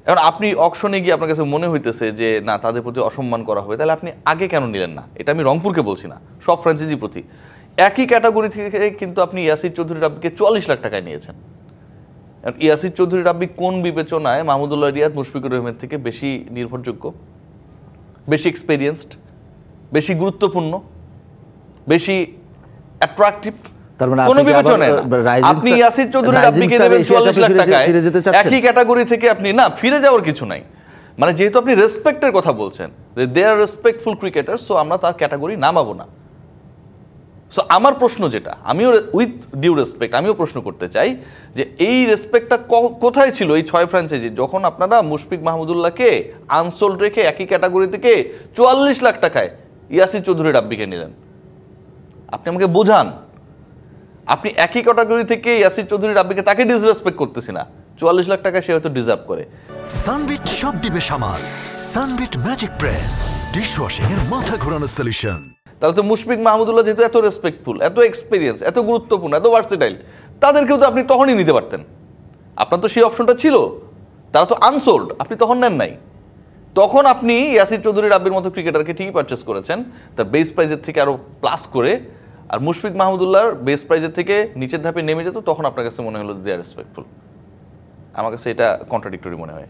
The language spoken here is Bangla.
এখন আপনি অকশনে গিয়ে আপনার কাছে মনে হইতেছে যে না তাদের প্রতি অসম্মান করা হবে, তাহলে আপনি আগে কেন নিলেন না? এটা আমি রংপুরকে বলছি না, সব ফ্র্যাঞ্চাইজির প্রতি। একই ক্যাটাগরি থেকে কিন্তু আপনি ইয়াসির চৌধুরী রাব্বিকে 44 লাখ টাকায় নিয়েছেন। ইয়াসির চৌধুরী রাব্বি কোন বিবেচনায় মাহমুদুল্লাহ রিয়াদ মুশফিকুর রহিমের থেকে বেশি নির্ভরযোগ্য, বেশি এক্সপেরিয়েন্সড, বেশি গুরুত্বপূর্ণ, বেশি অ্যাট্রাকটিভ? কোন বিবেচনায় আপনি ইয়াসির চৌধুরী রাব্বিকে নেবেন 44 লাখ টাকায়, একই ক্যাটাগরি থেকে আপনি না, ফিরে যাওয়ার কিছু নাই। মানে যেহেতু আপনি রেসপেক্টের কথা বলছেন, দে আর রেসপেক্টফুল ক্রিকেটার, সো আমরা তার ক্যাটাগরি নামাবো না। সো আমার প্রশ্ন যেটা, আমিও উইথ ডিউ রেসপেক্ট আমিও প্রশ্ন করতে চাই যে এই রেসপেক্টটা কোথায় ছিল এই 6 ফ্র্যাঞ্চাইজি, যখন আপনারা মুশফিক মাহমুদুল্লাহকে আনসোল্ড রেখে একই ক্যাটাগরি থেকে 44 লাখ টাকায় ইয়াসির চৌধুরী রাব্বিকে নিলেন? আপনি আমাকে বোঝান, আপনি একই ক্যাটাগরি থেকে ইয়াসির চৌধুরী রাব্বিকে তাকে ডিসরেসপেক্ট করতেছি না, 44 লাখ টাকা সে হয়তো ডিজার্ভ করে। সানবিট সব দিবে সামাল, সানবিট ম্যাজিক প্রেস ডিশওয়াশিং এর মাথা ঘোরানো সলিউশন। তাহলে তো মুশফিক মাহমুদুল্লাহ যেহেতু এত রেসপেক্টফুল, এত এক্সপিরিয়েন্স, এত গুরুত্বপূর্ণ, এত ভার্সেটাইল, তাদেরকেও তো আপনি তখনই নিতে পারতেন। আপনার তো সেই অপশনটা ছিল, তারা তো আনসোল্ড, আপনি তখন নেন নাই। তখন আপনি ইয়াসির চৌধুরী রাব্বির মতো ক্রিকেটারকে ঠিকই পারচেস করেছেন তার বেস প্রাইজের থেকে আরও প্লাস করে, আর মুশফিক মাহমুদুল্লাহর বেস প্রাইজের থেকে নিচের ধাপে নেমে যেত, তখন আপনার কাছে মনে হলো দে আর রেসপেক্টফুল। আমার কাছে এটা কন্ট্রাডিক্টরি মনে হয়।